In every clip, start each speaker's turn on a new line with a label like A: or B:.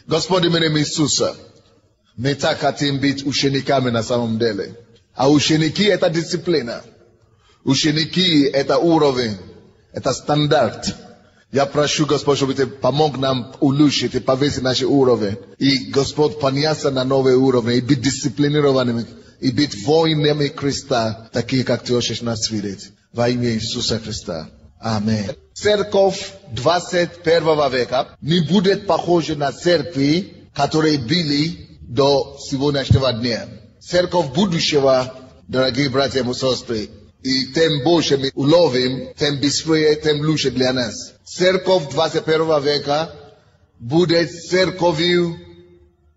A: Господи мене Ісуса, nataka timbit ushenikame na samym dele. A usheniki eta dyscyplina. Usheniki eta urowy, eta standard. Ja proszę Gospod, żeby Ty pomógł nam uluszyć, Ty powiesić nasze urowy. I Gospod poniasa na nowe urowy, i być dyscyplinowanymi, i być woinami Chrysta, takich jak Ty chcesz nas widzieć. W imię Jezusa Chrysta. Amen. Церковь 21 века не будет похожа на церкви, которые были до сегодняшнего дня. Церковь будущего, дорогие братья и сестры, и тем больше мы уловим, тем быстрее, тем лучше для нас. Церковь 21 века будет церковью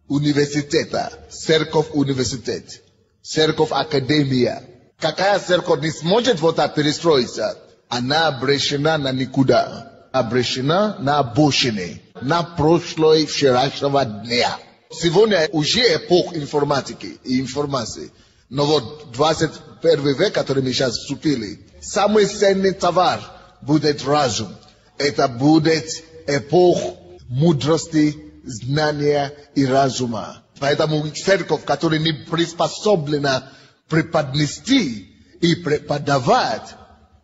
A: университета, церковь университет, церковь академия. Какая церковь не сможет вот так перестроиться? Она обречена на никуда, обречена на обочине, на прошлое вчерашнего дня. Сегодня уже эпоха информатики и информации. Но вот 21 век, который мы сейчас вступили, самый ценный товар будет разум. Это будет эпоха мудрости, знания и разума. Поэтому церковь, которая не приспособлена преподнести и преподавать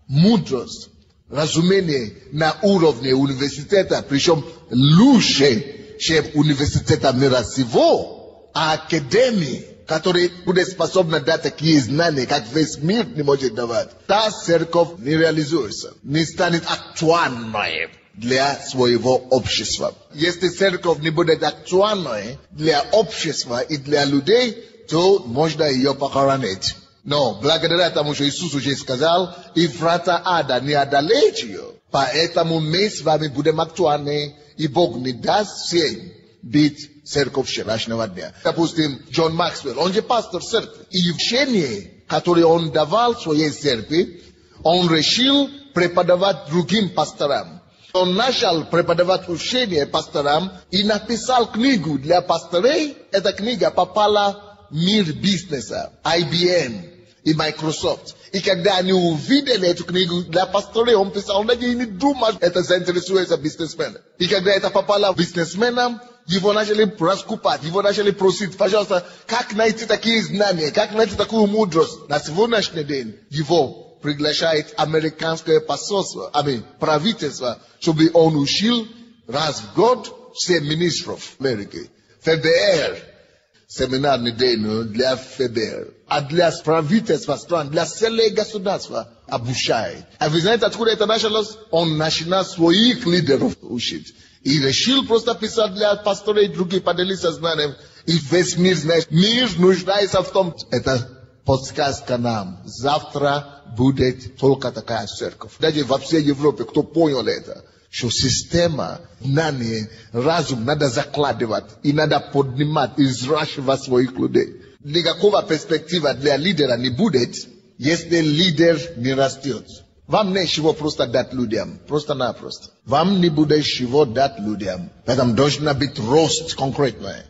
A: мудрость, разумение на уровне университета, причем лучше, чем университета мира сего, а академии, которые будут способны дать такие знания, как весь мир не может давать, та церковь не реализуется, не станет актуальной для своего общества. Если церковь не будет актуальной для общества и для людей, то можно ее похоронить. Но благодаря тому, что Иисус уже сказал, и врата ада не одолеют ее. Поэтому мы с вами будем актуальны, и Бог не даст всем быть церковь вчерашнего дня. Допустим, Джон Максвелл, он же пастор церкви. И учение, которое он давал своей церкви, он решил преподавать другим пасторам. Он начал преподавать учение пасторам и написал книгу для пасторей. Эта книга попала в мир бизнеса, IBM и Microsoft. И когда они увидели эту книгу для пасторей, он писал, он не думал, это заинтересуется бизнесменам. И когда это попало бизнесменам, его начали раскупать, его начали просить, пожалуйста, как найти такие знания, как найти такую мудрость. На сегодняшний день его приглашает американское посольство, правительство, чтобы он учил раз в год всех министров Америки. ФБР, семинарный день для ФБР, а для правительства стран, для целого государства обучает. А вы знаете, откуда это началось? Он начинал своих лидеров учить. И решил просто писать для пасторей и других, поделиться знанием. И весь мир знает, мир нуждается в том. Это подсказка нам. Завтра будет только такая церковь. Даже во всей Европе, кто понял это, что система знания, разум надо закладывать, и надо поднимать, и взращивать своих людей. Никакого перспектива для лидера не будет, если лидер не растет. Вам нечего просто дать людям, просто-напросто. Вам не будет чего дать людям. Поэтому должна быть рост конкретный.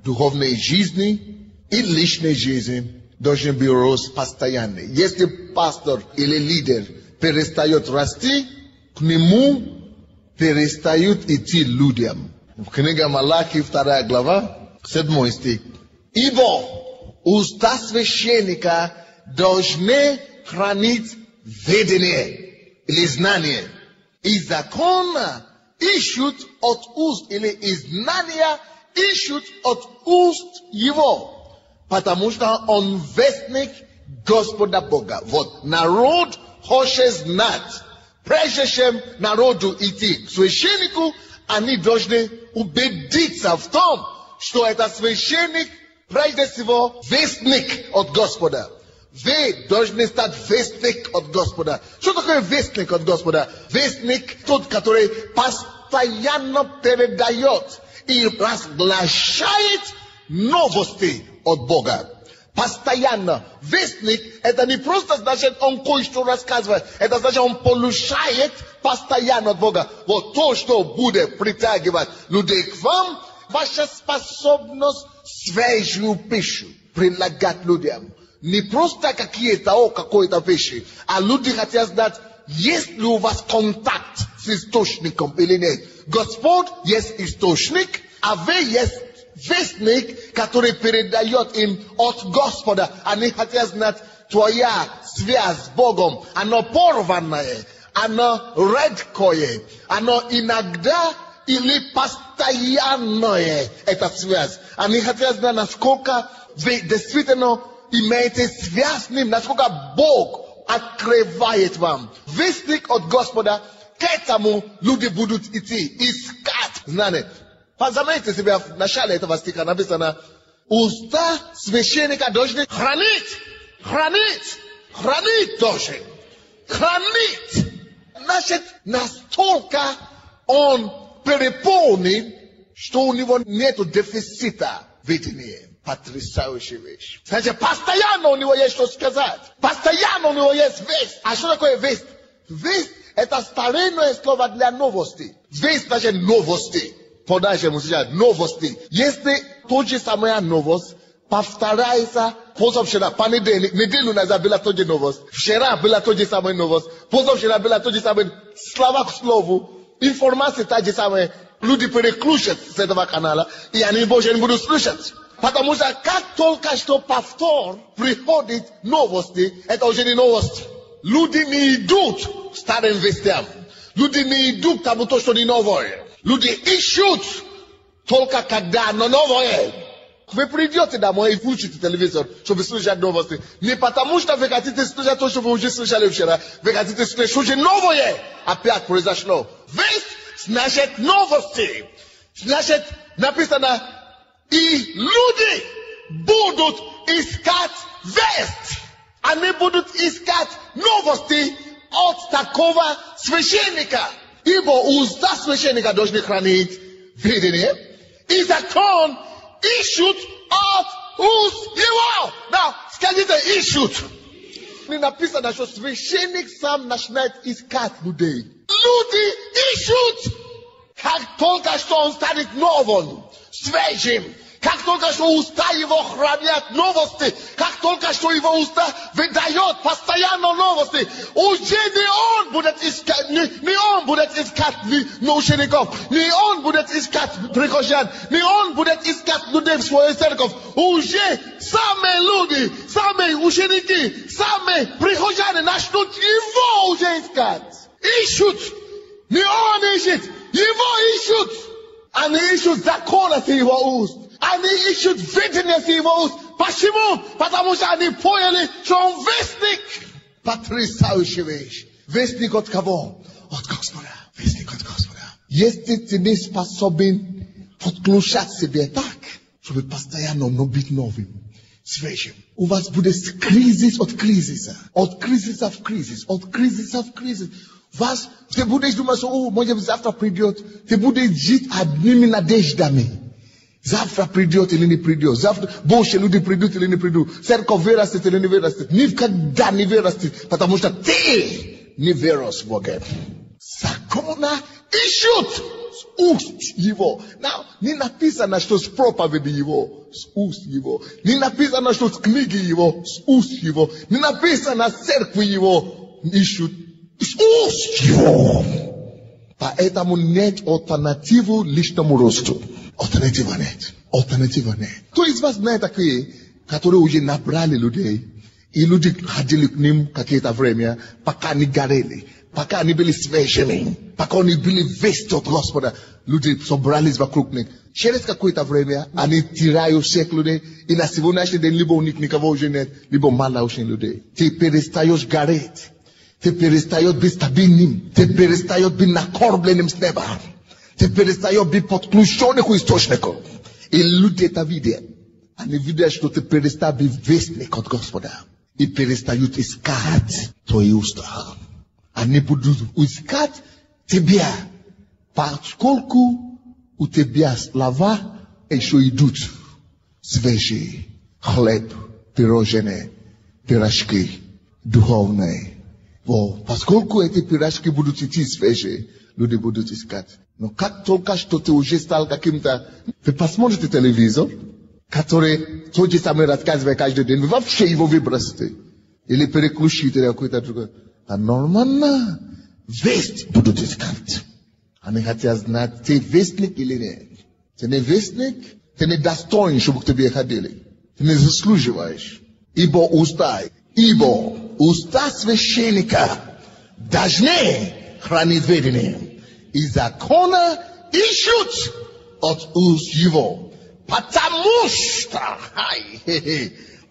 A: Духовной жизни и личной жизни должен быть рост постоянный. Если пастор или лидер перестает расти, к нему перестают идти людям. В книге Малахии 2 глава, 7 стих. Ибо уста священника должны хранить ведение или знание. И закона ищут от уст, или и знания ищут от уст его. Потому что он вестник Господа Бога. Вот народ хочет знать. Прежде чем народу идти к священнику, они должны убедиться в том, что это священник, прежде всего, вестник от Господа. Вы должны стать вестник от Господа. Что такое вестник от Господа? Вестник тот, который постоянно передает и разглашает новости от Бога. Постоянно. Вестник, это не просто значит, он кое-что рассказывает. Это значит, он получает постоянно от Бога. Вот то, что будет притягивать людей к вам, ваша способность свежую пищу предлагать людям. Не просто какой-то вещи, а люди хотят знать, есть ли у вас контакт с источником или нет. Господь есть источник, ave jest westnik, który передает им от Господа. Они хотят знать, твоя связь с Богом, оно порванное, оно редкое, оно иногда или постоянное, эта связь. Они хотят знать, насколько вы действительно имеете связь с ним, насколько Бог открывает вам. Вестник от Господа, к этому люди будут идти, искать знания. Заметьте себя, в начале этого стиха написано, уста священника должны хранить должен. Хранить. Значит, настолько он переполнен, что у него нету дефицита видения. Потрясающая вещь. Значит, постоянно у него есть что сказать. Постоянно у него есть весть. А что такое весть? Весть — это старинное слово для новости. Весть значит новости. По-нашему сейчас новости. Если то же самая новость повторяется позавчера, понедельник, неделю назад была то же новость, вчера была то же самая новость, позавчера была то же самое, слова к слову, информация та же самая, люди переключат с этого канала, и они больше не будут слушать. Потому что как только что повтор приходит новости, это уже не новость. Люди не идут старым вестям. Люди не идут тому, то, что не новое. Люди ищут только когда оно новое. Вы придете домой и включите телевизор, чтобы слушать новости. Не потому что вы хотите слушать то, что вы уже слышали вчера. Вы хотите слушать новое. Опять произошло. Весть значит новости. Значит, написано, и люди будут искать весть. Они будут искать новости от такого священника. Ибо уста священника должны хранить видение. И закон ищут от уст его. Да, скажите, ищут. Не написано, что священник сам начинает искать людей. Люди ищут. Как только что он станет новым, свежим, как только что уста его хранят новости, как только что его уста выдает постоянно новости, уже не он будет искать, не он будет искать учеников, не он будет искать прихожан, не он будет искать людей в свою церковь. Уже сами люди, сами ученики, сами прихожане начнут его уже искать. Ищут. Не он ищет, его ищут. Они ищут закона с его уст. Они ищут видение с его уст. Почему? Потому что они поняли, что он вестник. Потрясающая вещь. Вестник от кого? От Господа. Вестник от Господа. Если ты не способен подключать себе так, чтобы постоянно быть новым, свежим, у вас будет кризис от кризиса. От кризиса в кризис. От кризиса в кризис. Вас, ты будешь думать, что, может быть, завтра придет. Ты будешь жить одними надеждами. Завтра придет или не придет. Завтра больше люди придут или не придут. Церковь вырастет или не вырастет. Никогда не вырастет. Потому что ты не веришь в Бога. Закона ищут с уст его. Не написано, что с проповеди его, с уст его. Не написано, что с книги его, с уст его. Не написано, с церкви его ищут с уст его. Поэтому нет альтернативы личному росту. Альтернатива нет. Альтернатива нет. Кто из вас знает такие, которые уже набрали людей, и люди ходили к ним какое-то время, пока не горели, пока они были свежими, пока они были вести от Господа, люди собрались вокруг них. Через какое-то время они теряют всех людей, и на сегодняшний день либо у них никого уже нет, либо мало очень людей. Ты перестаешь гореть. Ты перестаешь быть стабильным. Ты перестаешь быть накормленным с неба. Ты перестаешь быть подключенным к источнику. И люди это видят. Они видят, что ты перестаешь быть вестник от Господа. И перестают искать твои уста. Они будут искать тебя. Поскольку у тебя слова еще идут. Свежие. Хлеб, пирожные, пирожки, духовные. Поскольку эти пирожки будут идти свежие, люди будут искать. Но как только что ты уже стал каким-то... Вы посмотрите телевизор, который тот же самый рассказывает каждый день, вы вообще его выбросите. Или переключите какой-то другой. А нормально весть будут искать. Они хотят знать, ты вестник или нет. Ty nevestnik, ty nedastojnë që këtë bje ka dili. Ty nezasluživajsh. Ibo ustaj, ibo ustasve shenika, dajne hranit vedine. I zakona ishut od us jivo. Потому что,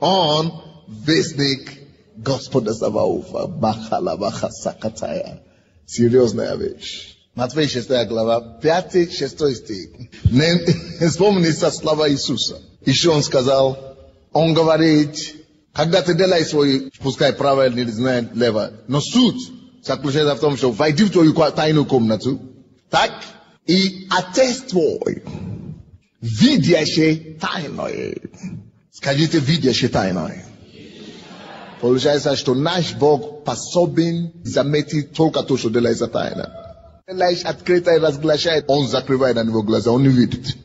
A: он вестник Господа Саваофа, Бахала Бахасакатая. Серьезная вещь. Матфей 6 глава, 5-6 стих. Вспомни со слова Иисуса. Еще он сказал, он говорит, когда ты делаешь свой, пускай право или знает лево, но суть заключается в том, что войди в твою тайную комнату, так, и отец твой, видящий тайное. Скажите, видящий тайное. Получается, что наш Бог способен заметить только то, что делается тайно. Делаешь открыто и разглашает, он закрывает на него глаза, он не видит.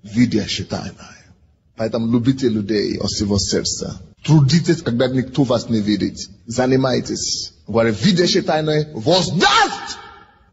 A: Видящий тайное. Поэтому любите людей от всего сердца. Трудитесь, когда никто вас не видит. Занимайтесь. Говорит, видящий тайное воздаст.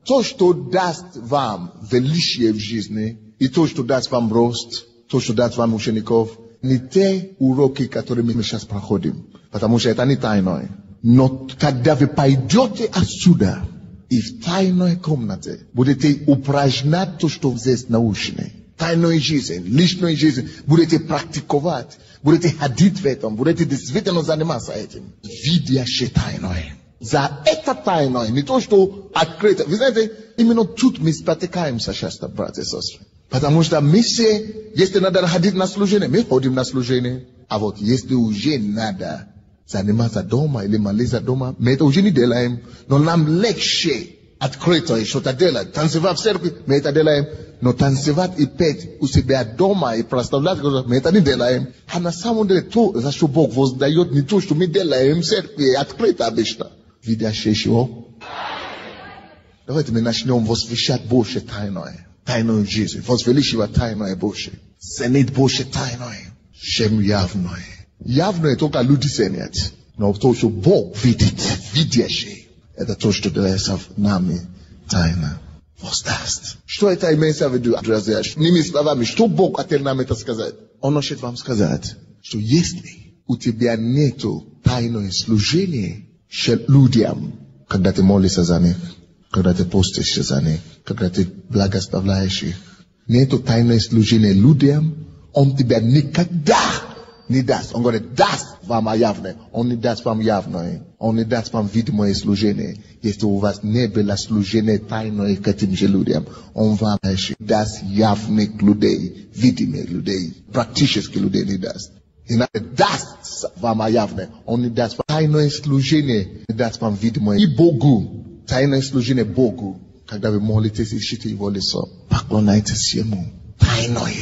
A: То, что даст вам величие в жизни, и то, что даст вам рост, то, что даст вам учеников, не те уроки, которые мы сейчас проходим. Потому что это не тайное. Но когда вы пойдете отсюда, и в тайной комнате будете упражнять то, что здесь научено. Тайную жизнь, личную жизнь, будете практиковать, будете ходить в этом, будете действительно заниматься этим. Видящее тайное. За это тайное, не то, что открыто. Вы знаете, именно тут мы спотыкаемся часто, братья и сестры. Потому что мы все, если надо ходить на служение, мы ходим на служение. А вот если уже надо заниматься дома или молиться дома, мы это уже не делаем. Но нам легче открыто и что-то делать. Танцевать в церкви, мы это делаем. Но танцевать и петь у себя дома и прославлять, мы это не делаем. А на самом деле то, за что Бог воздает, не то, что мы делаем в церкви, открыто обычно. Видящее чего? Давайте мы начнем возвещать Божье тайное. Тайную жизнь. Возвеличивать тайное Божье. Ценить Божье тайное. Чем явное. Явное только люди ценят. Но то, что Бог видит, видящий, это то, что делается нами тайно. Воздаст. Что это имеется в виду, друзья? Иными словами, что Бог хотел нам это сказать? Он хочет вам сказать, что если у тебя нету тайное служение людям, когда ты молишься за них, когда ты постишься за них, когда ты благословляешь их, нету тайное служение людям, он тебя никогда не даст. Он говорит, даст вам явное. Он не даст вам явное. Он не даст вам видимое служение. Если у вас не было служение тайное к этим же людям, он вам даст явных людей, видимых людей, практических людей не даст. И даст вам явное. Он не даст вам тайное служение, не даст вам видимое. И Богу, тайное служение Богу, когда вы молитесь, ищите его лицо, поклоняйтесь ему. Тайное.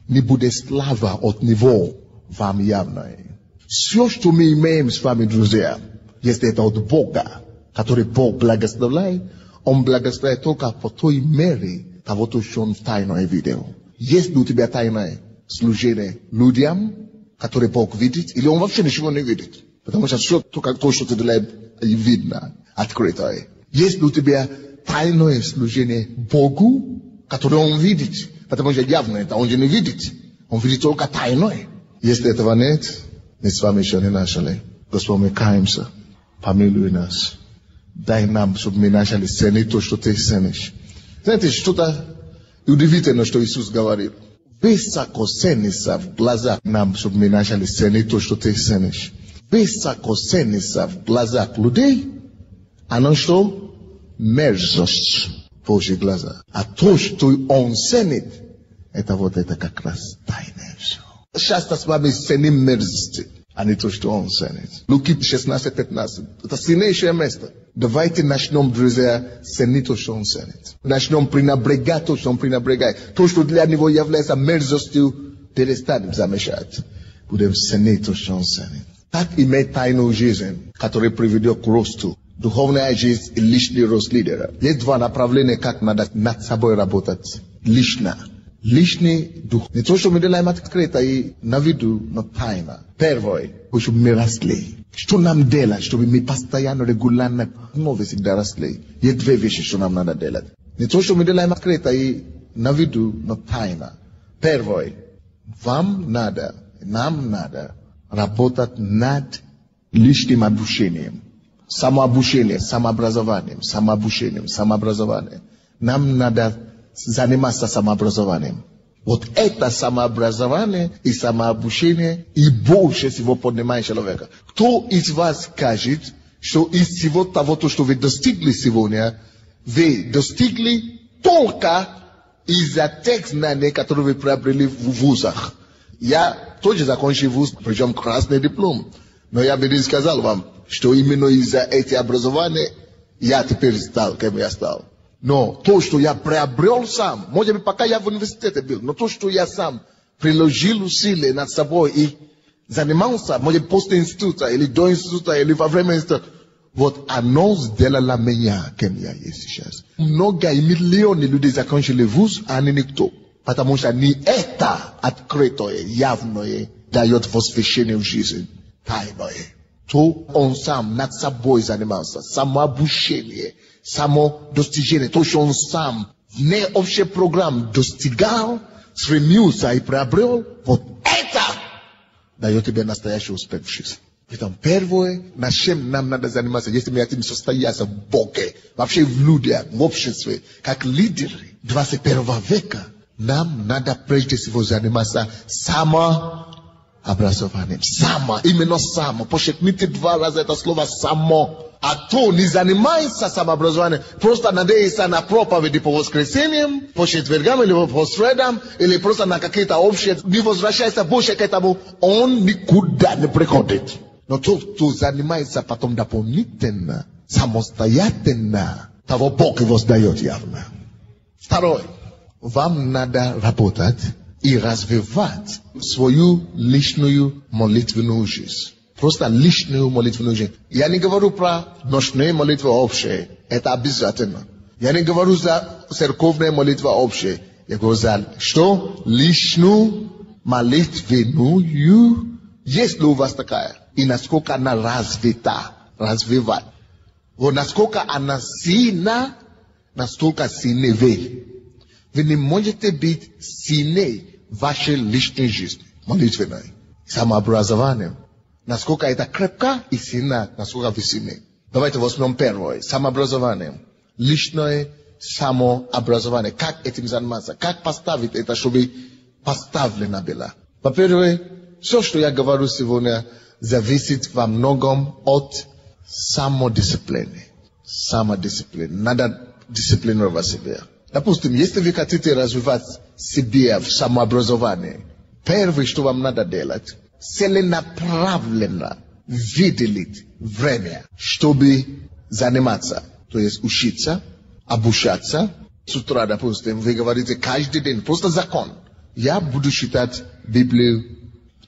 A: Не будет слава от него вам явное. Все, что мы имеем с вами, друзья, если это от Бога, который Бог благословляет, он благословляет только по той мере того, что он в тайное видел. Если у тебя тайное служение людям, которые Бог видит, или он вообще ничего не видит, потому что все только то, что ты делаешь, видно, открытое. Если у тебя тайное служение Богу, которое он видит, потому что явно это он же не видит, он видит только тайное. Если этого нет, мы с вами еще не начали. Господь, мы каемся, помилуй нас. Дай нам, чтобы мы начали ценить то, что ты ценишь. Знаете, что-то удивительное, что Иисус говорил. Высоко ценится в глазах нам, чтобы мы начали ценить то, что ты ценишь. Высоко ценится в глазах людей, оно что? Мерзость в Божьих глазах. А то, что он ценит, это вот это как раз тайное все. Часто с вами ценим мерзости, а не то, что он ценит. Луки 16-15. Это сильнейшее место. Давайте начнем, друзья, ценить то, что он ценит. Начнем пренебрегать то, что он пренебрегает. То, что для него является мерзостью, перестанем замечать. Будем ценить то, что он ценит. Так иметь тайную жизнь, которая приведет к росту. Духовная жизнь и личный рост лидера. Есть два направления, как надо над собой работать. Лично. Личный дух. Не то, что мы делаем открыто и на виду, но тайно. Первое, чтобы мы росли. Что нам делать, чтобы мы постоянно, регулярно, вновь всегда росли. Есть две вещи, что нам надо делать. Не то, что мы делаем открыто и на виду, но тайно. Первое. Вам надо, нам надо работать над личным обучением. Самообучение, самообразованием. Нам надо заниматься самообразованием. Вот это самообразование и самообучение и больше всего поднимает человека. Кто из вас скажет, что из всего того, что вы достигли сегодня, вы достигли только из-за тех знаний, которые вы приобрели в вузах? Я тоже закончил вуз, причем красный диплом. Но я бы не сказал вам, что именно из-за этих образований я теперь стал, кем я стал. Но то, что я приобрел сам, может быть, пока я в университете был, но то, что я сам приложил усилия над собой и занимался, может быть, после института, или до института, или во время института, вот оно сделало меня, кем я есть сейчас. Много и миллионы людей закончили вуз, а не никто. Потому что не это открытое, явное дает восхищение в жизни. Тайное. То он сам над собой занимался. Самообучение, самодостижение. То, что он сам вне общей программы достигал, стремился и приобрел, вот это дает тебе настоящий успех в жизни. Поэтому первое, на чем нам надо заниматься, если мы хотим состояться в Боге, вообще в людях, в обществе, как лидеры 21 века, нам надо прежде всего заниматься самообразованием. Именно само. Подчеркните 2 раза это слово само. А то не занимается самообразованием, просто надеется на проповеди по воскресеньям, по четвергам или по средам, или просто на какие-то общие, не возвращается больше к этому, он никуда не приходит. Но тот, кто занимается потом дополнительно, самостоятельно, того Бог его сдает явно. Второе. Вам надо работать и развивать свою личную молитвенную жизнь. Просто личную молитвенную жизнь. Я не говорю про ночные молитвы общие. Это обязательно. Я не говорю за церковные молитвы общие. Я говорю за что? Личную молитвенную. Есть ли у вас такая? И насколько она развивать. Вот насколько она сильна, настолько сильны вы. Вы не можете быть сильнее в вашей личной жизни, молитвенной, самообразованием. Насколько это крепко и сильно, насколько вы сильны. Давайте возьмем первое, самообразованием. Личное самообразование. Как этим заниматься? Как поставить это, чтобы поставлено было? Во-первых, все, что я говорю сегодня, зависит во многом от самодисциплины. Надо дисциплинировать себя. Допустим, если вы хотите развивать себя в самообразовании, первое, что вам надо делать, целенаправленно выделить время, чтобы заниматься, то есть учиться, обучаться. С утра, допустим, вы говорите каждый день, просто закон. Я буду читать Библию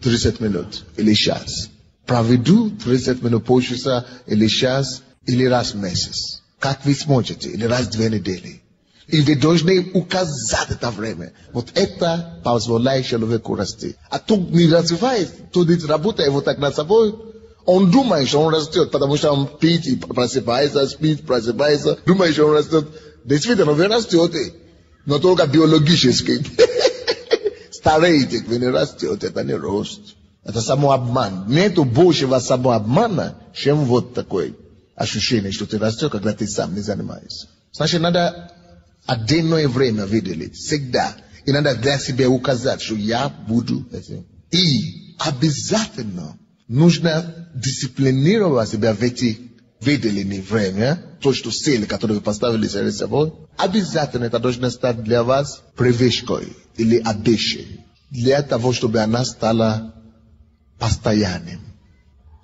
A: 30 минут или час. Проведу 30 минут полчаса или час, или раз в месяц. Как вы сможете, или раз в 2 недели. И вы должны указать это время. Вот это позволяет человеку расти. А то не развивает, то не работает вот так над собой. Он думает, что он растет, потому что он спит и просыпается, думает, что он растет. Действительно, вы растете, но только биологически. Стареете, вы не растете, это не рост. Это самообман. Нету большего самообмана, чем вот такое ощущение, что ты растешь, когда ты сам не занимаешься. Значит, надо отдельное время выделить, всегда. И надо для себя указать, что я буду этим. И обязательно нужно дисциплинировать себя в эти выделенные время, то, что цели, которые вы поставили перед собой, обязательно это должно стать для вас привычкой или обещанием. Для того, чтобы она стала постоянным,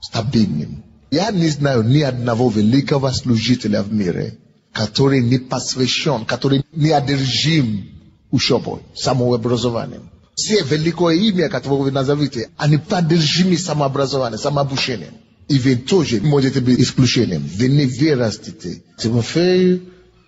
A: стабильным. Я не знаю ни одного великого служителя в мире, который не посвящен, который не одержим учебой, самообразованием. Все великое имя, которого вы назовете, они подержимы самообразованием, самообучением. И вы тоже можете быть исключением. Вы не вырастете. Тимофею,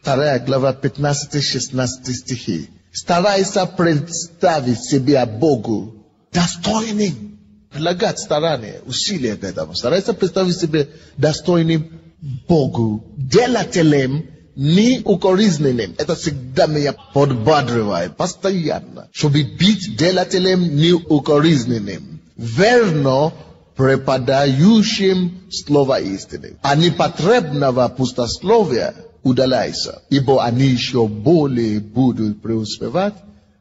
A: 2 глава, 15-16 стихи. Старайся представить себя Богу достойным. Прилагать старания, усилия к этому. Старайся представить себя достойным Богу, делателем ni укоризни, это всегда меня подбадривает, постоянно, чтобы быть делателем не укоризненным, верно преподающим слово истины, а непотребного пустословия удаляйся, ибо они еще более будут преуспевать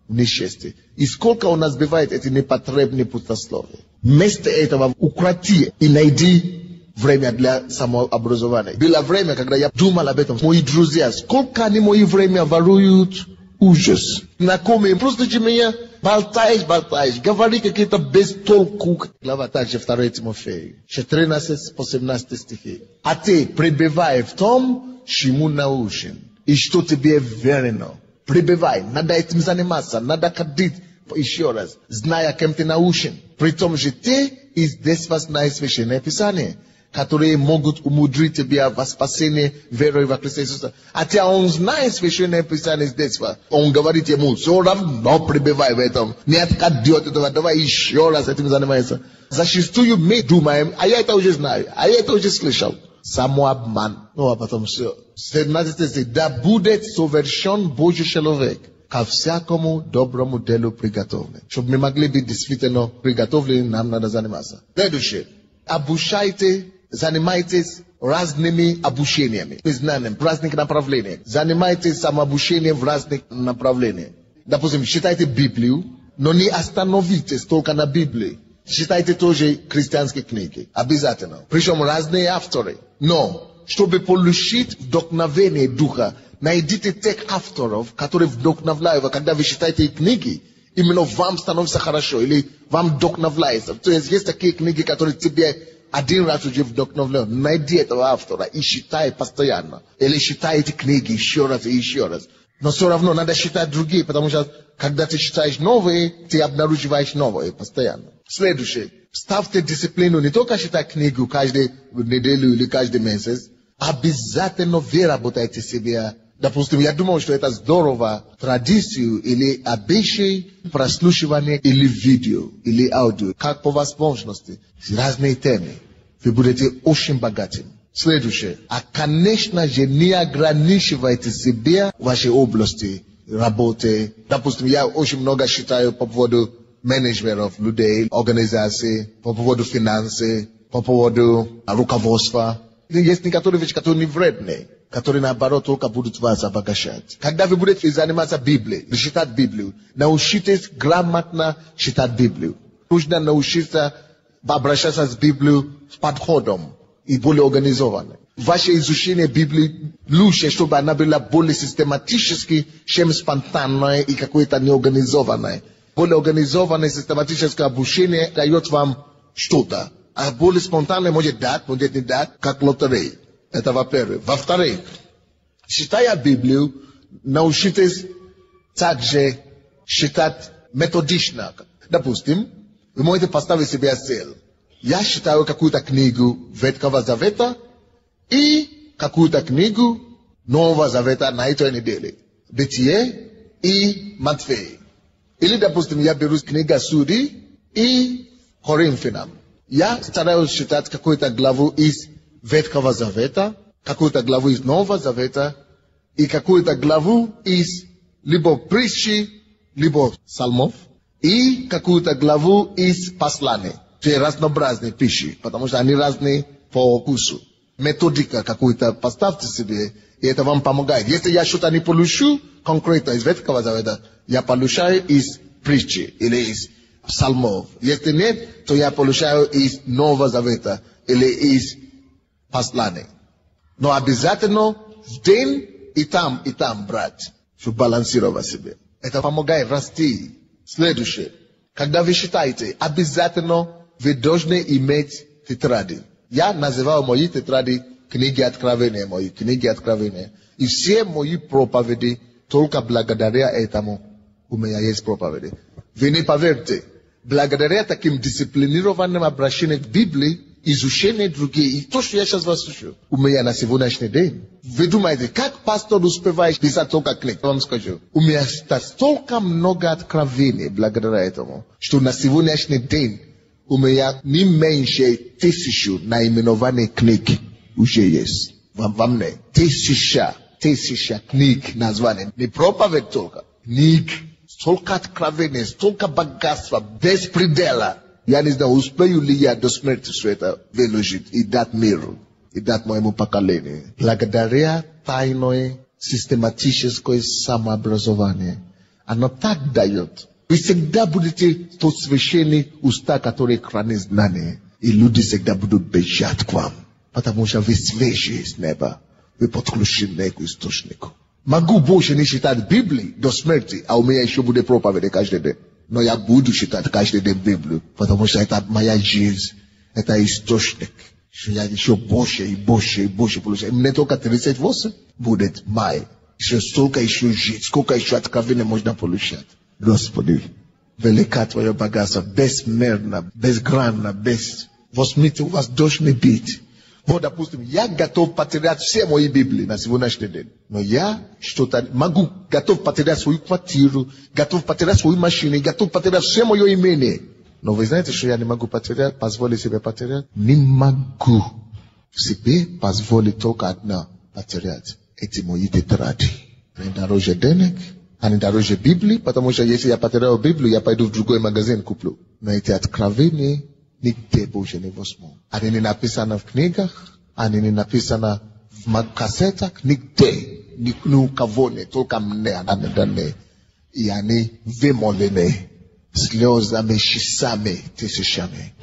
A: в несчастье. И сколько у нас бывает эти непотребные пустословия. Вместо этого укроти и найди время для самообразования. Было время, когда я думал об этом. Мои друзья, сколько они мои время воруют, ужас. Знакомые, просто же меня болтаешь, говори какие-то без толку. Глава также 2 Тимофея, 14-18 стихи. А ты пребывай в том, чему научен, и что тебе верено. Пребывай, надо этим заниматься, надо ходить еще раз, зная, кем ты научен. При том же ты и здесь вас знает Священное Писание, которые могут умудрить тебя во спасение верой во Христа Иисуса. Хотя он знает Священное Писание с детства. Он говорит ему, все равно пребывай в этом. Не отходи от этого, давай еще раз этим занимайся. Зачастую мы думаем, а я это уже знаю, а я это уже слышал. Самообман. Ну, а потом все. 17 стих. Да будет совершен Божий человек ко всякому доброму делу приготовлен. Чтобы мы могли быть действительно приготовлены, нам надо заниматься. Следующее. Обучайте, занимайтесь разными обучениями, знанием, в разных направлениях. Занимайтесь самообучением в разных направлениях. Допустим, читайте Библию, но не остановитесь только на Библии. Читайте тоже христианские книги. Обязательно. Причем разные авторы. Но, чтобы получить вдохновение духа, найдите тех авторов, которые вдохновляют. Когда вы читаете книги, именно вам становится хорошо, или вам вдохновляется. То есть есть такие книги, которые тебе один раз уже вдохновляют. Найди этого автора и читай постоянно. Или читай эти книги еще раз и еще раз. Но все равно надо читать другие, потому что когда ты читаешь новые, ты обнаруживаешь новые постоянно. Следующее. Ставьте дисциплину не только читать книгу каждую неделю или каждый месяц. Обязательно вы работаете себя. Допустим, я думал, что это здорово, традицию или обычай прослушивания или видео, или аудио, как по возможности, разные темы. Вы будете очень богатым. Следующее. А, конечно же, не ограничивайте себя в вашей области работы. Допустим, я очень много читаю по поводу менеджментов людей, организаций, по поводу финансов, по поводу руководства. Есть некоторые вещи, которые не вредные, которые, наоборот, только будут вас обогащать. Когда вы будете заниматься Библией, читать Библию, научитесь грамотно читать Библию. Нужно научиться обращаться с Библией с подходом и более организованно. Ваше изучение Библии лучше, чтобы она была более систематически, чем спонтанное и какое-то неорганизованное. Более организованное систематическое обучение дает вам что-то. А более спонтанное может дать, может не дать, как лотерея. Это во-первых. Во-вторых, читая Библию, научитесь также читать методично. Допустим, вы можете поставить себе цель. Я читаю какую-то книгу Ветхого Завета и какую-то книгу Нового Завета на этой неделе. Бытие и Матфея. Или, допустим, я беру книгу Судей и Коринфянам. Я стараюсь читать какую-то главу из Ветхого Завета, какую-то главу из Нового Завета и какую-то главу из либо притчи, либо псалмов и какую-то главу из посланий. Все разнообразные пищи, потому что они разные по вкусу. Методика какую-то поставьте себе, и это вам помогает. Если я что-то не получу конкретно из Ветхого Завета, я получаю из притчи или из псалмов. Если нет, то я получаю из Нового Завета или из посланий. Но обязательно в день и там, брать, чтобы балансировать себе. Это помогает расти. Следующее. Когда вы читаете, обязательно вы должны иметь тетради. Я называю мои тетради книги Откровения, мои книги Откровения. И все мои проповеди только благодаря этому у меня есть проповеди. Вы не поверьте, благодаря таким дисциплинированным обращениям к Библии, изучение другие, и то, что я сейчас вас слышу, у меня на сегодняшний день. Вы думаете, как пастор успевает писать только книг? Я вам скажу, у меня столько много откровений благодаря этому, что на сегодняшний день у меня не меньше 1000 наименований книг уже есть. Вам не? 1000. tesisha knik nazvane ni proper vectolka nik stolka kravene stolka bagasva bespridela yani zna uspeyulia do smert sweta velogit i dat miru i dat moemu pakalene lagadaria tainoi systematisches koi самообразование оно так дает. Вы всегда будете то священный уста, которые хранит знания. И люди всегда будут бежать к вам. Потому что вы свежие с неба. Вы подключены к источнику. Могу больше не читать Библию до смерти, а у меня еще будет проповедь каждый день. Но я буду читать каждый день Библию, потому что это моя жизнь. Это источник. Что я еще больше и больше и больше получаю. Мне только 38 будет май. Еще столько еще жить, сколько еще откровения можно получать. Господи, велика Твое богатство, безмерно, безгранно, без... Возьмите, у вас дождь не бить. Вот, допустим, я готов потерять все мои Библии на сегодняшний день. Но я что-то могу, готов потерять свою квартиру, готов потерять свою машину, готов потерять все мое имение. Но вы знаете, что я не могу потерять, позволить себе потерять? Не могу себе позволить только одно потерять. Эти мои тетради. Они дороже денег, они дороже Библии, потому что если я потеряю Библию, я пойду в другой магазин куплю. Но эти откровения нигде больше не возьму. Они не написаны в книгах, они не написаны в кассетах, нигде. Ни у кого не, только мне они даны. И они вымолены слезами, часами, тысячами.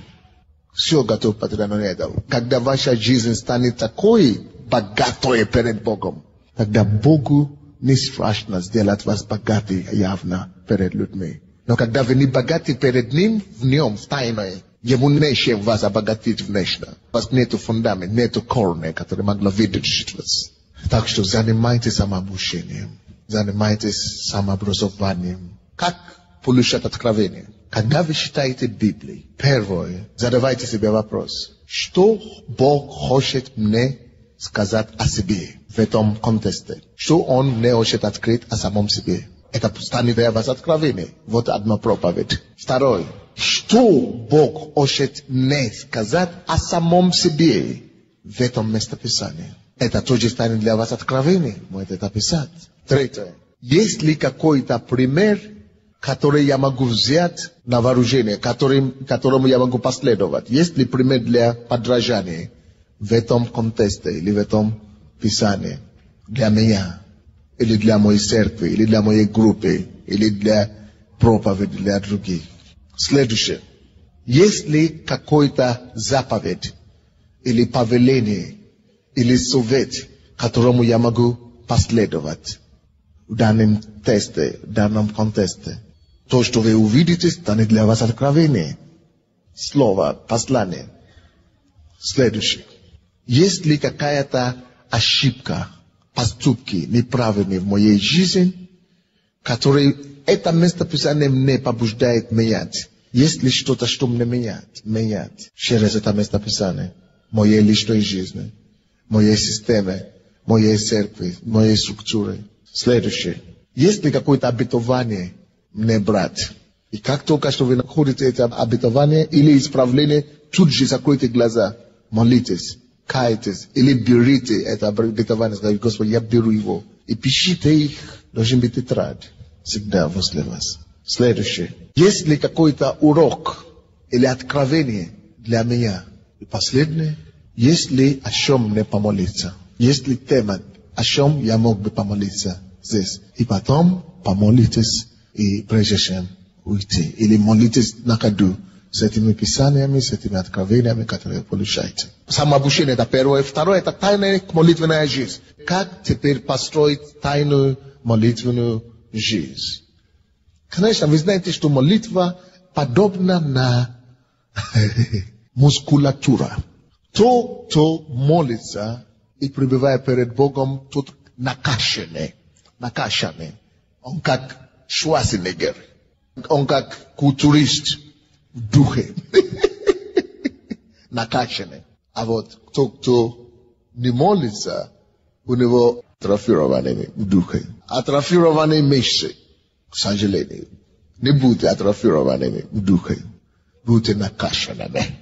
A: Все готов потерять, но не дал. Когда ваша жизнь станет такой богатой перед Богом, тогда Богу не страшно сделать вас богаты явно перед людьми. Но когда вы не богаты перед Ним, в Нем, в тайной, Ему нечем вас обогатить внешне. У вас нету фундамента, нету корня, который могло видеть вас. Так что занимайтесь самообучением, занимайтесь самообразованием. Как получать откровение? Когда вы читаете Библию, первое, задавайте себе вопрос. Что Бог хочет мне сказать о себе в этом контексте? Что Он мне хочет открыть о самом себе? Это станет для вас откровение. Вот одна проповедь. Второе. Что Бог хочет мне сказать о самом себе в этом местописании? Это тоже станет для вас откровение. Можете это писать. Третье. Есть ли какой-то пример, который я могу взять на вооружение, которому я могу последовать? Есть ли пример для подражания в этом контексте или в этом писании для меня, или для моей церкви, или для моей группы, или для проповеди для других? Следующее. Есть ли какой-то заповедь, или повеление, или совет, которому я могу последовать в данном тесте, в данном контексте? То, что вы увидите, станет для вас откровение. Слово, послание. Следующее. Есть ли какая-то ошибка, поступки неправильные в моей жизни, которые это местописание мне побуждает менять? Есть ли что-то, что мне менять через это местописание? Моей личной жизни, моей системе, моей церкви, моей структуры. Следующее. Есть ли какое-то обетование мне брать? И как только что вы находите это обетование или исправление, тут же закройте глаза, молитесь, кайтесь, или берите это обетование, скажите: Господи, я беру его. И пишите их, должен быть тетрадь всегда возле вас. Следующее. Есть ли какой-то урок или откровение для меня? И последнее. Есть ли о чем мне помолиться? Есть ли тема, о чем я мог бы помолиться здесь? И потом помолитесь, и прежде чем уйти. Или молитесь на ходу с этими писаниями, с этими откровениями, которые получаете. Самообучение — это первое. Второе — это тайная молитвенная жизнь. Как теперь построить тайную молитвенную жизнь? Конечно, вы знаете, что молитва подобна на мускулатура. Тот, кто молится и пребывает перед Богом, тот накачанный. Он как Шварценеггер. Он как культурист в духе. Накачанный. А вот тот, кто не молится, у него атрофированный в духе. Атрофированные мышцы, к сожалению. Не будьте атрофированными в духе. Будьте накачанными.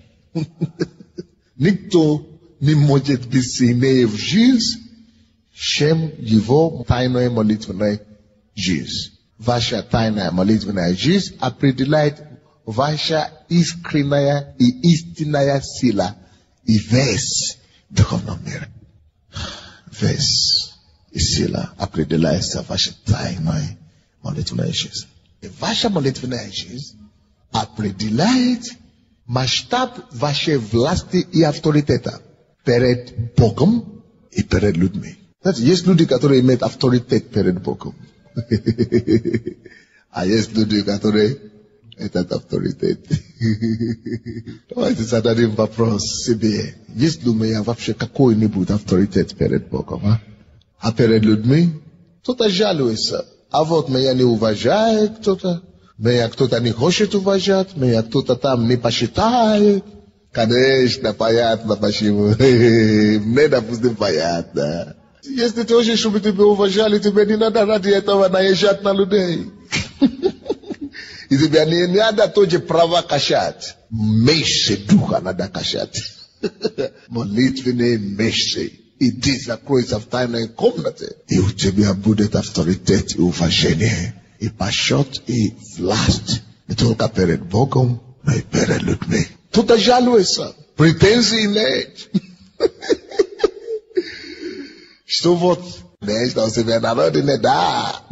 A: Никто не может быть сильнее в жизнь, Shem его тайное молитвенное жизнь. Ваша тайная молитвенная жизнь определяет ваша искренняя и истинная сила и вес духовного мира. Вес и сила определяется ваша тайная молитвенная жизнь. И ваша молитвенная жизнь определяет масштаб вашей власти и авторитета перед Богом и перед людьми. Знаете, есть люди, которые имеют авторитет перед Богом. А есть люди, которые этот авторитет. Давайте зададим вопрос себе. Есть ли у меня вообще какой-нибудь авторитет перед Богом? А перед людьми? Кто-то жалуется. А вот меня не уважает кто-то. Меня кто-то не хочет уважать. Меня кто-то там не посчитает. Конечно, понятно почему. Мне, допустим, понятно. Если ты хочешь, чтобы тебя уважали, тебе не надо ради этого наезжать на людей. И тебе не надо тоже права качать. Мышцы духа надо качать. Молитвенные мышцы. Иди закройся в тайной комнате. И у тебя будет авторитет и уважение. И почет, и власть. Не только перед Богом, но и перед людьми. Кто-то жалуется. Претензии имеет. Что вот, конечно, у себя народы не да.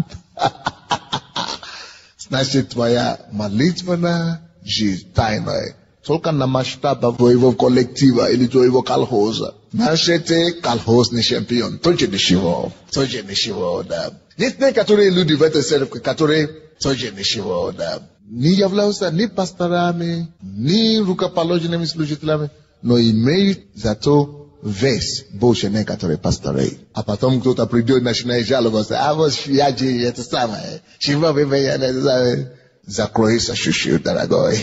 A: Значит, твоя молитвенная жизнь тайная только на масштабе твоего коллектива или твоего колхоза. Значит, ты колхозный чемпион. Тоже ничего. Тоже ничего, да. Есть некоторые люди в этой церкви, которые тоже ничего, да. Не являются ни пасторами, ни рукоположенными служителями, но имеют зато вес больше некоторые пасторы. А потом кто-то придет и начинает жаловаться. А вот швяджи, это самое. Чего вы меня, это самое. Закройся чуть-чуть, дорогой.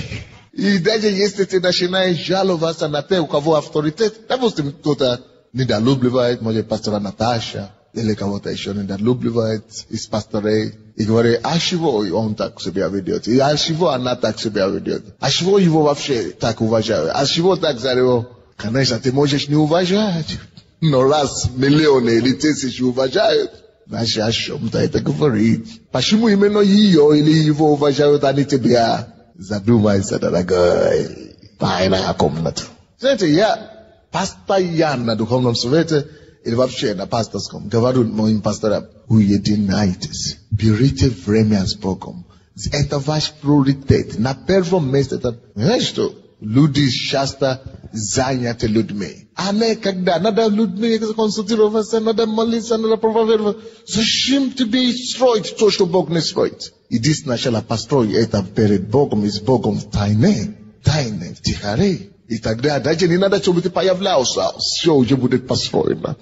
A: И даже если ты начинаешь жаловаться на те, у кого авторитет, допустим, кто-то недолюбливает, может, пастора Наташа, или кого-то еще недолюбливает из пасторей, и говорит, а чего он так себя ведет? И а чего она так себя ведет? А чего его вообще так уважают? А чего так за него? Конечно, ты можешь не уважать, но раз миллионы или тысячи уважают, значит, о чем-то это говорит. Почему именно ее или его уважают, а не тебя? Задумайся, дорогой. Тайная комната. Знаете, я постоянно на духовном совете или вообще на пасторском говорю моим пасторам, уединяйтесь, берите время с Богом. Это ваш приоритет. На первом месте это, знаешь что? Люди часто заняты людьми. А не когда надо людьми консультироваться, надо молиться, надо проповедовать. Зачем тебе строить то, что Бог не строит? Иди сначала построй это перед Богом и с Богом в тайне, в тихаре. И тогда даже не надо, чтобы ты появлялся. Все уже будет построено.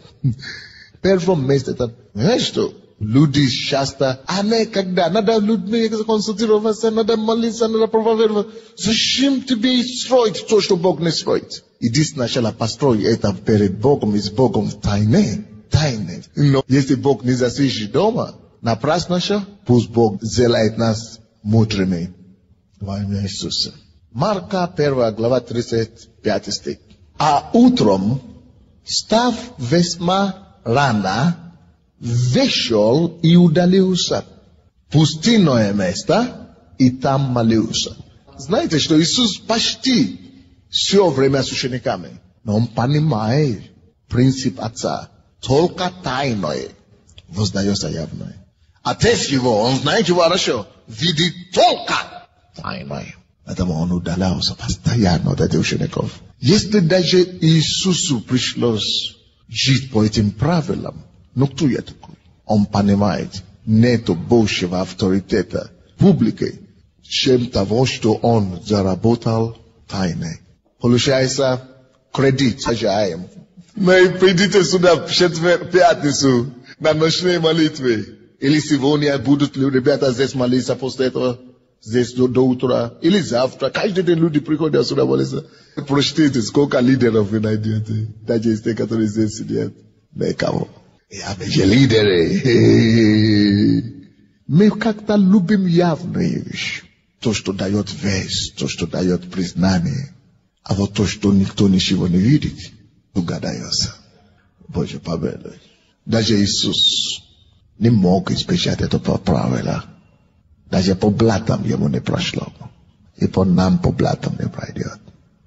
A: Первом месте это, знаешь что? Люди часто, а не когда надо людьми консультироваться, надо молиться, надо проповедовать. Зачем тебе строить то, что Бог не строит? Иди сначала построй это перед Богом и с Богом в тайне. Но если Бог не засвечит дома, напрасно все, пусть Бог сделает нас мудрыми. Во имя Иисуса. Марка 1 глава 35 стих. А утром, став весьма рано, вышел и удалился в пустынное место и там молился. Знаете, что Иисус почти все время с учениками, но он понимает принцип Отца. Только тайное воздается явное. Отец его, он знает его хорошо, видит только тайное. Поэтому он удалялся постоянно от этих учеников. Если даже Иисусу пришлось жить по этим правилам, но кто я такой? Он понимает, нету большего авторитета публики, чем того, что он заработал тайной. Получается, кредит сажаем. Мы придите сюда в четверг, пятницу, на ночные молитвы. Или сегодня будут ли ребята здесь молиться после этого, здесь до утра. Или завтра. Каждый день люди приходят сюда молиться. Прочтите, сколько лидеров вы найдете. Даже из тех, которые здесь сидят. Никого. Я же лидеры. Мы как-то любим явные вещи. То, что дает вес, то, что дает признание. А вот то, что никто ничего не видит, угадается. Боже, победа. Даже Иисус не мог избежать этого правила. Даже по блатам ему не прошло. И по нам по блатам не пройдет.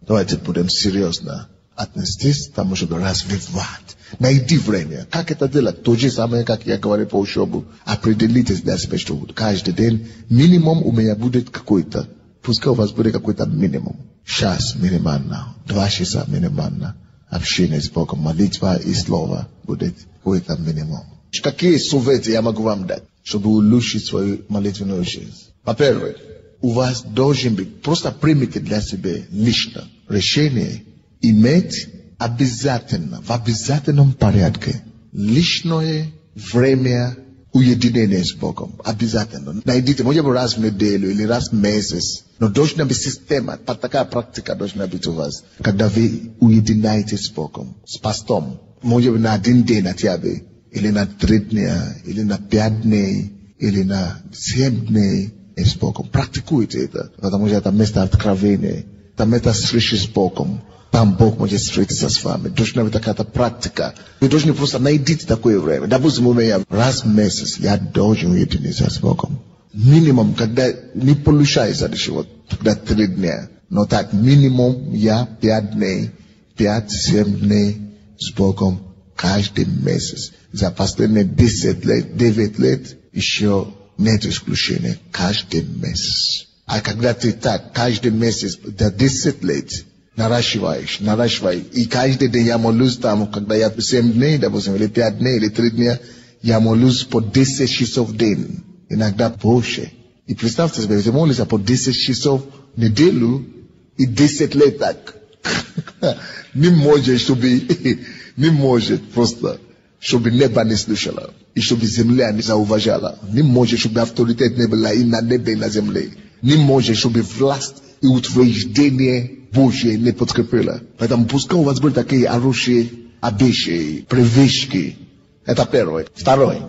A: Давайте будем серьезно отнестись к тому, чтобы развивать. Найди время. Как это делать? То же самое, как я говорю по учебу. Определитесь для себя, что каждый день минимум у меня будет какой-то. Пускай у вас будет какой-то минимум. Час минимально. 2 часа минимально. Общение с Богом, молитва и слово будет какой-то минимум. Какие советы я могу вам дать, чтобы улучшить свою молитвенную жизнь? Во-первых, у вас должен быть, просто примите для себя лично решение иметь обязательно, в обязательном порядке личное время уединения с Богом. Обязательно. Найдите, может быть, раз в неделю или раз в месяц. Но должна быть система, такая практика должна быть у вас. Когда вы уединяетесь с Богом, с пастом. Может быть, на 1 день хотя бы, или на 3 дня, или на 5 дней, или на 7 дней с Богом. Практикуйте это, потому что это место откровения. Это место встречи с Богом. Там Бог может встретиться с вами. Должна быть такая когда вы должны просто найти такое время. Допустим, у меня раз в месяц я должен уединиться с Богом. Минимум, когда не получается ничего, тогда 3 дня. Но так, минимум я 5 дней, 5-7 дней с Богом каждый месяц. За последние 10 лет, 9 лет, еще нет исключения. Каждый месяц. А когда ты так, каждый месяц, до 10 лет, наращиваешь. И каждый день я молюсь там, когда я 7 дней, допустим, или 5 дней, или 3 дня, я молюсь по 10 часов в день. Иногда больше. И представьте себе, если молишься по 10 часов в неделю, и 10 лет так. Не может просто, чтобы небо не слышало. И чтобы земля не зауважала. Не может, чтобы авторитет не была и на небе, и на земле. Не может, чтобы власть и утверждение Божье не подкрепило. Поэтому пускай у вас будут такие хорошие обещания, привычки. Это первое. Второе.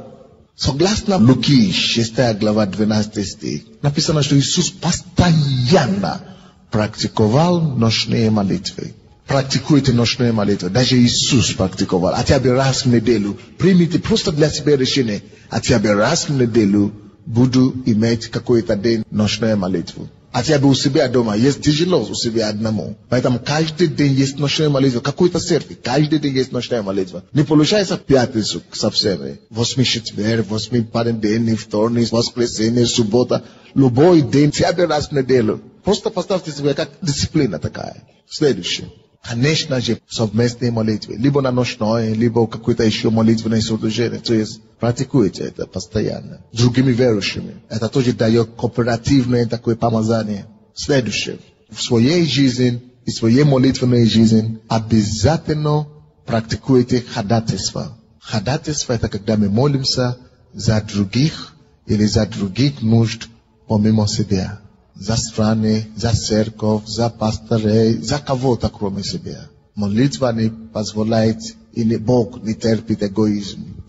A: Согласно Луки, 6 глава, 12 стих, написано, что Иисус постоянно практиковал ночные молитвы. Практикуйте ночные молитвы. Даже Иисус практиковал. Хотя бы раз в неделю. Примите просто для себя решение. Хотя бы раз в неделю буду иметь какой-то день ночную молитву. Хотя бы у себя дома. Есть тяжело у себя одному. Поэтому каждый день есть ночная молитва. Какой-то церкви. Каждый день есть ночная молитва. Не получается пятницу со всеми. 8 четверг, 8 понедельник, вторник, воскресенье, суббота. Любой день, хотя бы раз в неделю. Просто поставьте себе как дисциплина такая. Следующее. Конечно же, совместные молитвы. Либо на ночное, либо какой-то еще молитвенное служение. То есть, практикуйте это постоянно. С другими верующими. Это тоже дает кооперативное такое помазание. Следующее. В своей жизни и своей молитвенной жизни обязательно практикуйте ходатайство. Ходатайство — это когда мы молимся за других или за других нужд помимо себя. За страны, за церковь, за пасторей, за кого-то кроме себя. Молитва не позволяет, и Бог не терпит эгоизм.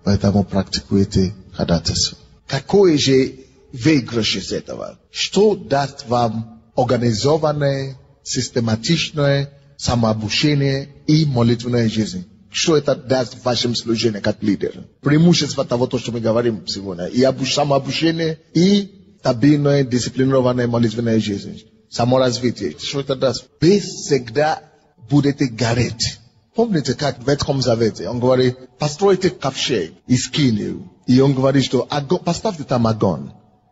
A: Поэтому практикуйте ходатайство. Какой же выигрыш из этого? Что даст вам организованное, систематичное самообучение и молитвенная жизнь? Что это даст в вашем служении как лидер? Преимущество того, что мы говорим сегодня. И самообучение, и стабильная, дисциплинированная молитвенная жизнь. Саморазвитие. Что это даст? Вы всегда будете гореть. Помните, как в Ветхом Завете? Он говорит, постройте ковчег из скинию. И он говорит, что поставьте там огонь.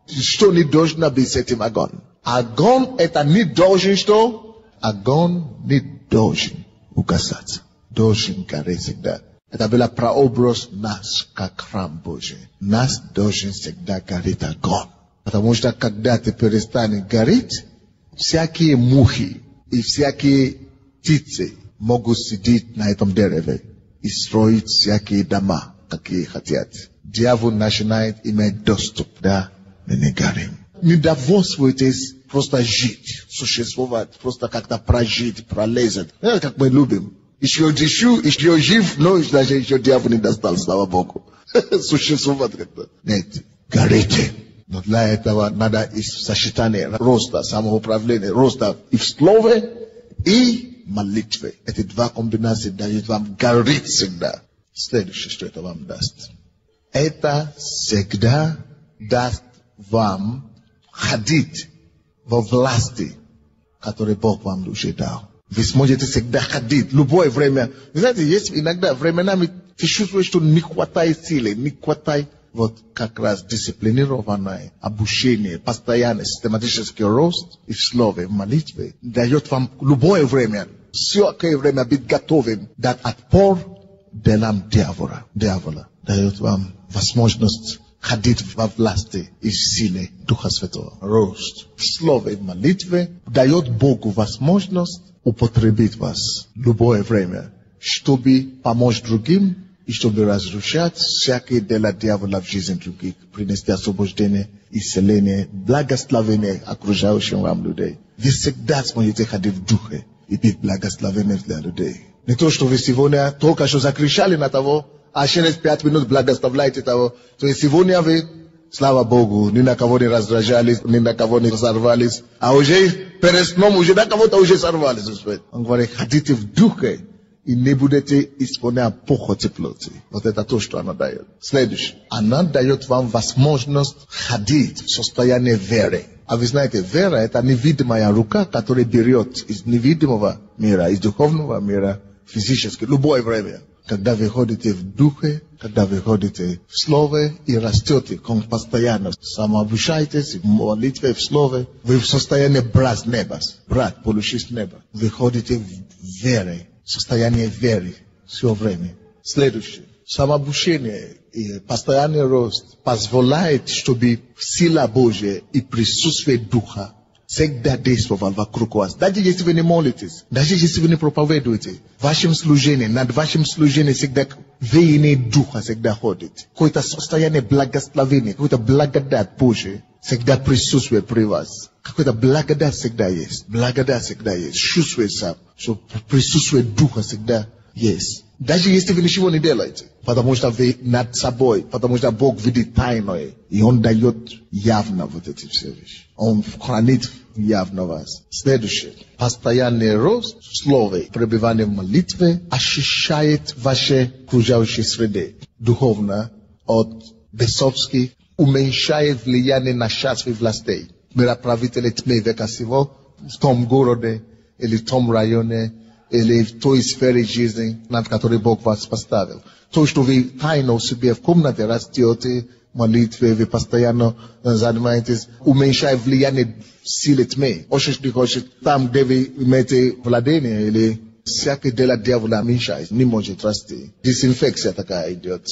A: Что не должно быть с этим огонь? Огонь это не должен что? Огонь не должен угасать. Должен гореть всегда. Это был прообраз нас, как храм Божий. Нас должен всегда гореть огонь. Потому что когда ты перестанешь гореть, всякие мухи и всякие птицы могут сидеть на этом дереве и строить всякие дома, какие хотят. Дьявол начинает иметь доступ, да, мы не горим. Не довольствуйтесь просто жить, существовать, просто как-то прожить, пролезать. Это как мы любим. Еще дышу, еще жив, но даже еще дьявол не достал, слава Богу. Существовать как-то. Нет, горите. Но для этого надо и сочетание роста, самоуправления, роста и в слове, и молитве. Эти два комбинации дают вам гореть всегда. Следующее, что это вам даст. Это всегда даст вам ходить во власти, который Бог вам уже дал. Вы сможете всегда ходить, любое время. Вы знаете, есть иногда временами ты чувствуешь, что не хватает силы, не хватает вот как раз дисциплинированное обучение, постоянный систематический рост и в слове, в молитве дает вам любое время, всякое время быть готовым дать отпор делам дьявола. Дает вам возможность ходить во власти и в силе Духа Святого. Рост в слове, в молитве дает Богу возможность употребить вас любое время, чтобы помочь другим и чтобы разрушать всякие дела дьявола в жизни других, принести освобождение, исцеление, благословение окружающим вам людей. Вы всегда сможете ходить в духе и быть благословением для людей. Не то, что вы сегодня только что закричали на того, а через 5 минут благословляете того. То есть сегодня вы, слава Богу, ни на кого не раздражались, ни на кого не сорвались, а уже перед сном уже на кого-то уже сорвались. Он говорит, ходите в духе и не будете исполнять похоти плоти. Вот это то, что она дает. Следующее. Она дает вам возможность ходить в состоянии веры. А вы знаете, вера – это невидимая рука, которая берет из невидимого мира, из духовного мира, физически, любое время. Когда вы ходите в духе, когда вы ходите в слове и растете постоянно, самообучаетесь в молитве, в слове, вы в состоянии брать неба, брать, получить неба. Вы ходите в вере, в состоянии веры все время. Следующее. Самообучение и постоянный рост позволяет, чтобы сила Божья и присутствие Духа всегда действовал вокруг вас. Даже если вы не молитесь, даже если вы не проповедуете, в вашем служении, над вашим служением всегда веяние Духа всегда ходит. Какое-то состояние благословения, какое-то благодать Божия всегда присутствует при вас. Какая-то благодать всегда есть. Благодать всегда есть. Чувствуется, что присутствие Духа всегда есть. Даже если вы ничего не делаете. Потому что вы над собой, потому что Бог видит тайное. И Он дает явно вот эти все вещи. Он хранит явно вас. Следующее. Постоянный рост в слове, пребывание в молитве ощущает ваши окружающие среды. Духовно от бесовских уменьшает влияние на шатстве властей. Мироправители тьмы века сего в том городе или в том районе или в той сфере жизни, над которой Бог вас поставил. То, что вы тайно у себя в комнате растете, молитве, вы постоянно занимаетесь, уменьшает влияние силы тьмы. Хочешь не хочешь, там, где вы имеете владение или всякое дело дьявола уменьшает, не может расти. Дезинфекция такая идет.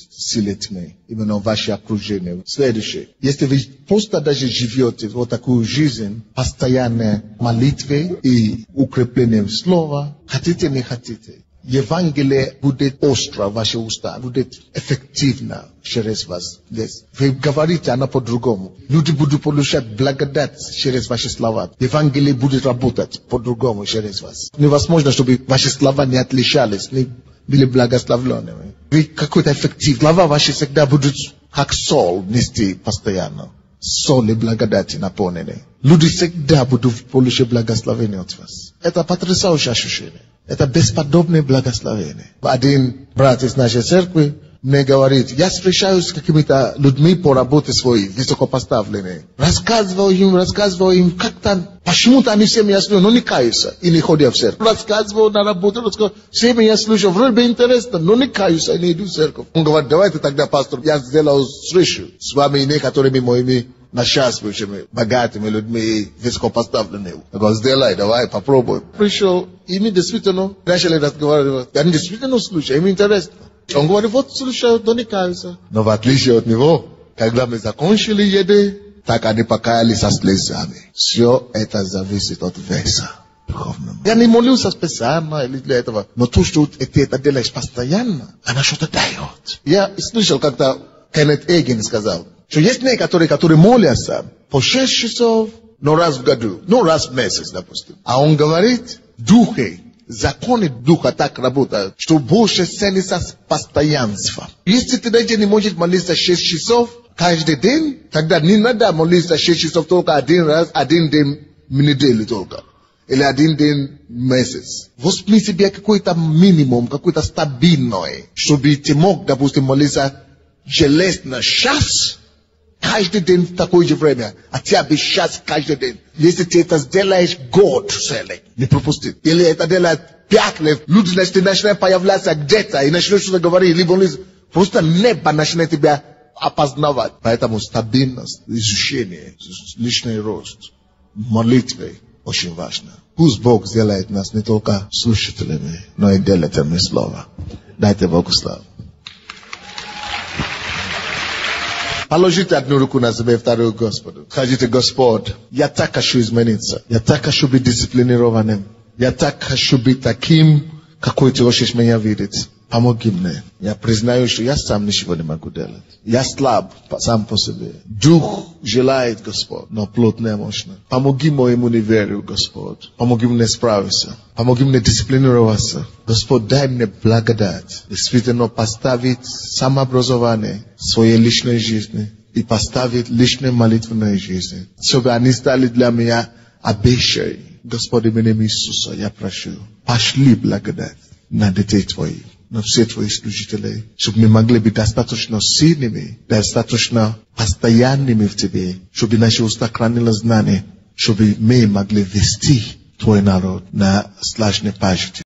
A: Силы тьмы, именно ваше окружение. Следующее. Если вы просто даже живете вот такую жизнь, постоянной молитве и укреплением слова, хотите, не хотите, Евангелие будет остро в ваши уста, будет эффективно через вас. Вы говорите, она по-другому. Люди будут получать благодать через ваши слова. Евангелие будет работать по-другому через вас. Невозможно, чтобы ваши слова не отличались, не были благословленными. Вы какой-то эффектив. Слова ваши всегда будут как соль нести постоянно. Соль и благодати наполнены. Люди всегда будут получать благословение от вас. Это потрясающее ощущение. Это бесподобное благословение. Один брат из нашей церкви мне говорит, я встречаюсь с какими-то людьми по работе своей, высокопоставленные. Рассказывал им, как-то, почему-то они все меня слушают, но не каются и не ходят в церковь. Рассказывал на работу, все меня слушают, вроде бы интересно, но не каются и не идут в церковь. Он говорит, давайте тогда, пастор, я сделал встречу с вами и некоторыми моими начальствующими, богатыми людьми, высокопоставленными. Я говорю, сделай, давай, попробуй. Пришел, ими действительно начали разговаривать. Они действительно слушают, им интересно. Он говорит, вот слушают, но не каются. Но в отличие от него, когда мы закончили еды, так они покаялись со слезами. Все это зависит от веса духовного. Я не молился специально или для этого. Но то, что ты это делаешь постоянно, она что-то дает. Я слышал, как-то Кеннет Эгин сказал, что есть некоторые, которые молятся по 6 часов, но раз в году, но раз в месяц, допустим. А он говорит, духи, законы духа так работают, что больше ценится постоянство. Если ты даже не можешь молиться 6 часов каждый день, тогда не надо молиться 6 часов только один раз, один день в неделю только. или один день месяц. Возьми себе какой-то минимум, какой-то стабильный, чтобы ты мог, допустим, молиться железно час, каждый день в такое же время, а ты обещать каждый день. Если ты это сделаешь год целый, не пропусти. Или это делает 5 лет, люди начинают появляться где-то и начинают что-то говорить, либо просто небо начинает тебя опознавать. Поэтому стабильность, изучение, личный рост, молитвы очень важно. Пусть Бог сделает нас не только слушателями, но и делателями слова. Дайте Богу славу. Положите одну руку на себя, вторую Господу. Скажите: Господь, я так хочу измениться. Я так хочу быть дисциплинированным. Я так хочу быть таким, какой ты хочешь меня видеть. Помоги мне. Я признаю, что я сам ничего не могу делать. Я слаб сам по себе. Дух желает, Господь, но плоть немощна. Помоги моему неверию, Господь. Помоги мне справиться. Помоги мне дисциплинироваться. Господь, дай мне благодать. Действительно поставить самообразование в своей личной жизни и поставить личную молитвенную жизнь, чтобы они стали для меня обещай. Господи, в имени Иисуса, я прошу, пошли благодать на детей твоих, на все твои служители, чтобы мы могли быть достаточно сильными, достаточно постоянными в тебе, чтобы наши уста хранили знания, чтобы мы могли вести твой народ на слаженной пажите.